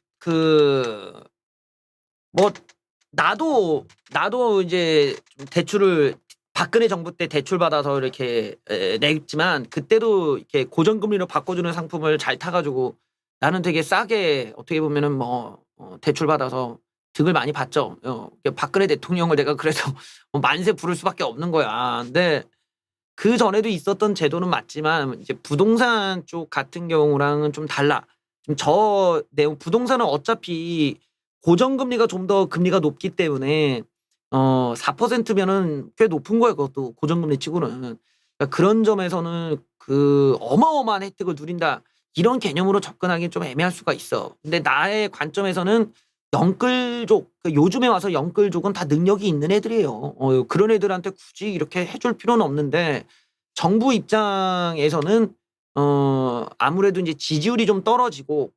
[SPEAKER 1] 뭐 나도 이제 대출을 박근혜 정부 때 대출 받아서 이렇게 냈지만 그때도 이렇게 고정금리로 바꿔주는 상품을 잘 타가지고 나는 되게 싸게 어떻게 보면은 뭐 대출 받아서 득을 많이 봤죠. 박근혜 대통령을 내가 그래서 만세 부를 수밖에 없는 거야. 근데 그 전에도 있었던 제도는 맞지만 이제 부동산 쪽 같은 경우랑은 좀 달라. 저 내용 부동산은 어차피 고정금리가 좀 더 금리가 높기 때문에 4%면은 꽤 높은 거예요. 그것도 고정금리 치고는. 그러니까 그런 점에서는 그 어마어마한 혜택을 누린다. 이런 개념으로 접근하기 좀 애매할 수가 있어. 근데 나의 관점에서는 영끌족, 요즘에 와서 영끌족은 다 능력이 있는 애들이에요. 그런 애들한테 굳이 이렇게 해줄 필요는 없는데 정부 입장에서는 아무래도 이제 지지율이 좀 떨어지고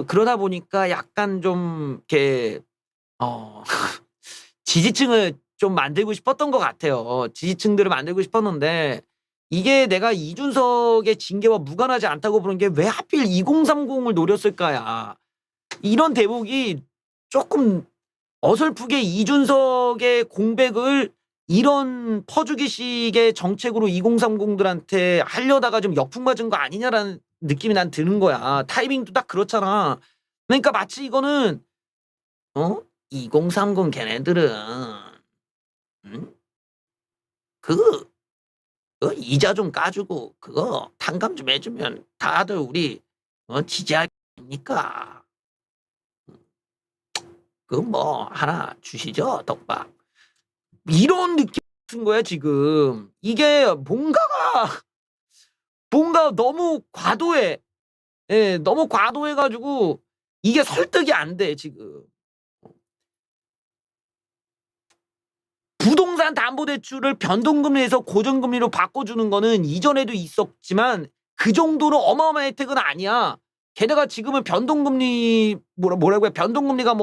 [SPEAKER 1] 그러다 보니까 약간 좀 이렇게 지지층을 좀 만들고 싶었던 것 같아요. 지지층들을 만들고 싶었는데 이게 내가 이준석의 징계와 무관하지 않다고 보는 게 왜 하필 2030을 노렸을까야. 이런 대목이 조금 어설프게 이준석의 공백을 이런 퍼주기식의 정책으로 2030들한테 하려다가 좀 역풍 맞은 거 아니냐라는 느낌이 난 드는 거야. 타이밍도 딱 그렇잖아. 그러니까 마치 이거는 2030 걔네들은 그 이자 좀 까주고 그거 탕감 좀 해주면 다들 우리 지지할 겁니까? 그 뭐 하나 주시죠, 떡밥. 이런 느낌 같은 거야 지금. 이게 뭔가 너무 과도해. 예, 너무 과도해가지고 이게 설득이 안 돼 지금. 부동산 담보대출을 변동금리에서 고정금리로 바꿔주는 거는 이전에도 있었지만 그 정도로 어마어마한 혜택은 아니야. 게다가 지금은 변동금리 뭐라고 해? 변동금리가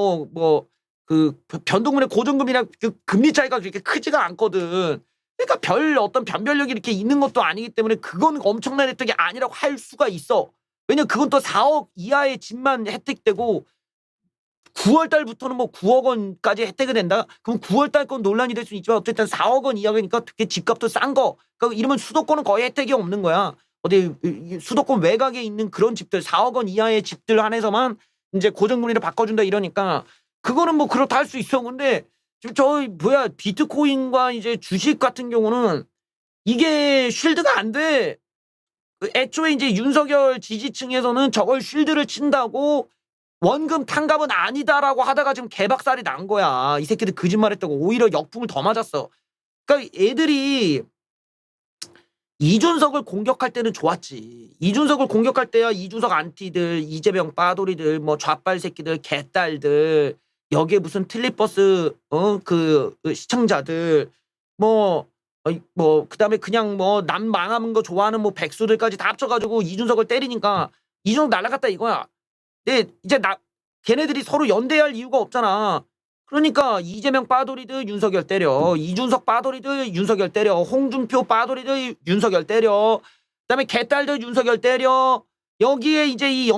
[SPEAKER 1] 그 변동금리 고정금리랑 그 금리 차이가 그렇게 크지가 않거든. 그러니까 어떤 변별력이 이렇게 있는 것도 아니기 때문에 그건 엄청난 혜택이 아니라고 할 수가 있어. 왜냐면 그건 또 4억 이하의 집만 혜택되고 9월 달부터는 뭐 9억 원까지 혜택이 된다? 그럼 9월 달 건 논란이 될 수는 있지만 어쨌든 4억 원 이하니까 특히 집값도 싼 거. 그러니까 이러면 수도권은 거의 혜택이 없는 거야. 어디 수도권 외곽에 있는 그런 집들 4억 원 이하의 집들 한해서만 이제 고정금리를 바꿔준다 이러니까 그거는 뭐 그렇다 할 수 있어. 근데 지금 비트코인과 이제 주식 같은 경우는 이게 쉴드가 안 돼. 애초에 이제 윤석열 지지층에서는 저걸 쉴드를 친다고 원금 탕감은 아니다라고 하다가 지금 개박살이 난 거야. 이 새끼들 거짓말했다고 오히려 역풍을 더 맞았어. 그러니까 애들이 이준석을 공격할 때는 좋았지. 이준석을 공격할 때야 이준석 안티들, 이재명 빠돌이들, 뭐 좌빨 새끼들, 개딸들, 여기에 무슨 틀리버스 그 시청자들, 뭐 뭐 그다음에 그냥 뭐 남 망하는 거 좋아하는 뭐 백수들까지 다 합쳐 가지고 이준석을 때리니까 이준석 날아갔다 이거야. 근데 이제 걔네들이 서로 연대할 이유가 없잖아. 그러니까 이재명 빠돌이들 윤석열 때려. 이준석 빠돌이들 윤석열 때려. 홍준표 빠돌이들 윤석열 때려. 그다음에 개딸들 윤석열 때려. 여기에 이제 이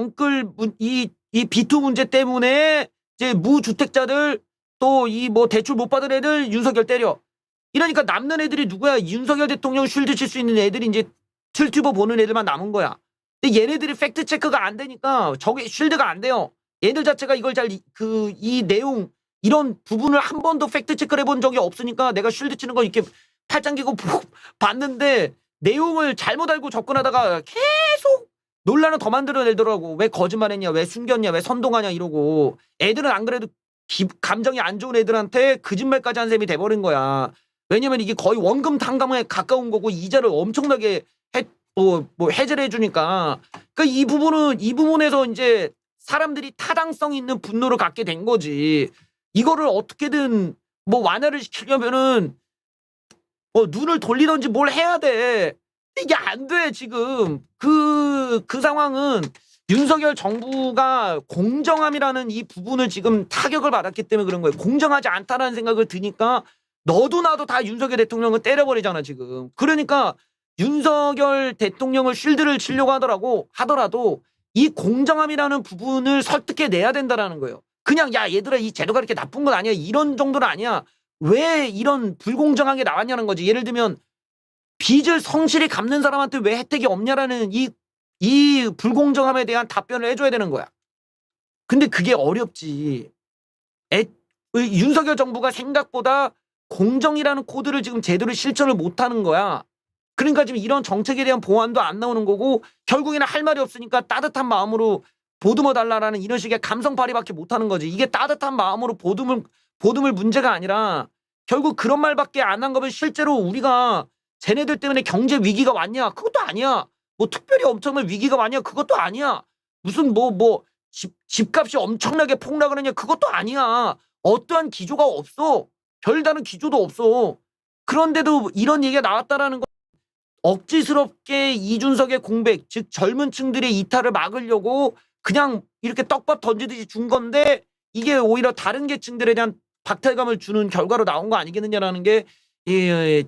[SPEAKER 1] 이 비투 문제 때문에 이제 무주택자들 또 이 뭐 대출 못 받은 애들 윤석열 때려. 이러니까 남는 애들이 누구야? 윤석열 대통령 쉴드 칠 수 있는 애들이 이제 틀튜버 보는 애들만 남은 거야. 근데 얘네들이 팩트 체크가 안 되니까 저게 쉴드가 안 돼요. 얘들 자체가 이걸 이 내용 이런 부분을 한 번도 팩트 체크를 해본 적이 없으니까 내가 쉴드 치는 거 이렇게 팔짱 끼고 봤는데 내용을 잘못 알고 접근하다가 계속 논란을 더 만들어내더라고. 왜 거짓말했냐, 왜 숨겼냐, 왜 선동하냐 이러고. 애들은 안 그래도 감정이 안 좋은 애들한테 거짓말까지 한 셈이 돼버린 거야. 왜냐면 이게 거의 원금 탕감에 가까운 거고 이자를 엄청나게 해제를 해주니까. 그러니까 이 부분에서 이제 사람들이 타당성 있는 분노를 갖게 된 거지. 이거를 어떻게든 뭐 완화를 시키려면은 눈을 돌리던지 뭘 해야 돼. 이게 안 돼, 지금. 그 상황은 윤석열 정부가 공정함이라는 이 부분을 지금 타격을 받았기 때문에 그런 거예요. 공정하지 않다라는 생각을 드니까 너도 나도 다 윤석열 대통령을 때려버리잖아, 지금. 그러니까 윤석열 대통령을 쉴드를 치려고 하더라도 이 공정함이라는 부분을 설득해내야 된다라는 거예요. 그냥 야 얘들아 이 제도가 이렇게 나쁜 건 아니야. 이런 정도는 아니야. 왜 이런 불공정하게 나왔냐는 거지. 예를 들면 빚을 성실히 갚는 사람한테 왜 혜택이 없냐라는 이 불공정함에 대한 답변을 해줘야 되는 거야. 근데 그게 어렵지. 윤석열 정부가 생각보다 공정이라는 코드를 지금 제대로 실천을 못하는 거야. 그러니까 지금 이런 정책에 대한 보완도 안 나오는 거고 결국에는 할 말이 없으니까 따뜻한 마음으로 보듬어 달라라는 이런 식의 감성팔이밖에 못하는 거지. 이게 따뜻한 마음으로 보듬을 문제가 아니라 결국 그런 말밖에 안 한 거면 실제로 우리가 쟤네들 때문에 경제 위기가 왔냐? 그것도 아니야. 뭐 특별히 엄청난 위기가 왔냐? 그것도 아니야. 무슨 집값이 엄청나게 폭락을 했냐? 그것도 아니야. 어떠한 기조가 없어. 별다른 기조도 없어. 그런데도 이런 얘기가 나왔다라는 건 억지스럽게 이준석의 공백, 즉 젊은 층들의 이탈을 막으려고 그냥 이렇게 떡밥 던지듯이 준 건데 이게 오히려 다른 계층들에 대한 박탈감을 주는 결과로 나온 거 아니겠느냐라는 게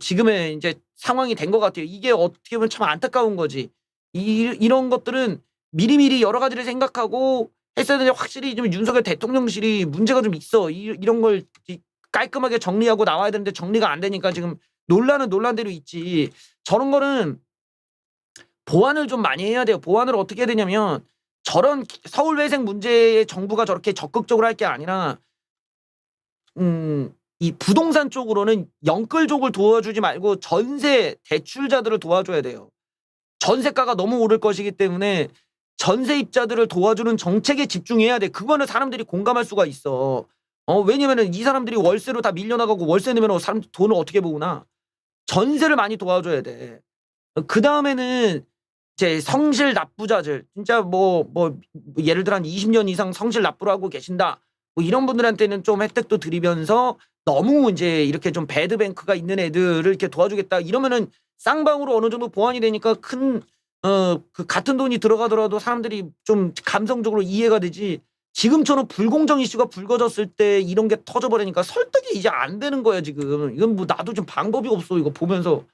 [SPEAKER 1] 지금의 이제 상황이 된 것 같아요. 이게 어떻게 보면 참 안타까운 거지. 이런 것들은 미리미리 여러 가지를 생각하고 했어야 되는데 확실히 좀 윤석열 대통령실이 문제가 좀 있어. 이런 걸 깔끔하게 정리하고 나와야 되는데 정리가 안 되니까 지금 논란은 논란대로 있지. 저런 거는 보완을 좀 많이 해야 돼요. 보완을 어떻게 해야 되냐면 저런 서울외생 문제에 정부가 저렇게 적극적으로 할 게 아니라 이 부동산 쪽으로는 영끌 쪽을 도와주지 말고 전세 대출자들을 도와줘야 돼요. 전세가가 너무 오를 것이기 때문에 전세입자들을 도와주는 정책에 집중해야 돼. 그거는 사람들이 공감할 수가 있어. 왜냐면은 이 사람들이 월세로 다 밀려나가고 월세 내면 사람들 돈을 어떻게 모으나. 전세를 많이 도와줘야 돼. 그 다음에는 이제 성실 납부자들 진짜 예를 들어 한 20년 이상 성실 납부를 하고 계신다. 뭐 이런 분들한테는 좀 혜택도 드리면서 너무 이제 이렇게 좀 배드뱅크가 있는 애들을 이렇게 도와주겠다. 이러면은 쌍방으로 어느 정도 보완이 되니까 그 같은 돈이 들어가더라도 사람들이 좀 감성적으로 이해가 되지. 지금처럼 불공정 이슈가 불거졌을 때 이런 게 터져버리니까 설득이 이제 안 되는 거야 지금. 이건 뭐 나도 좀 방법이 없어 이거 보면서.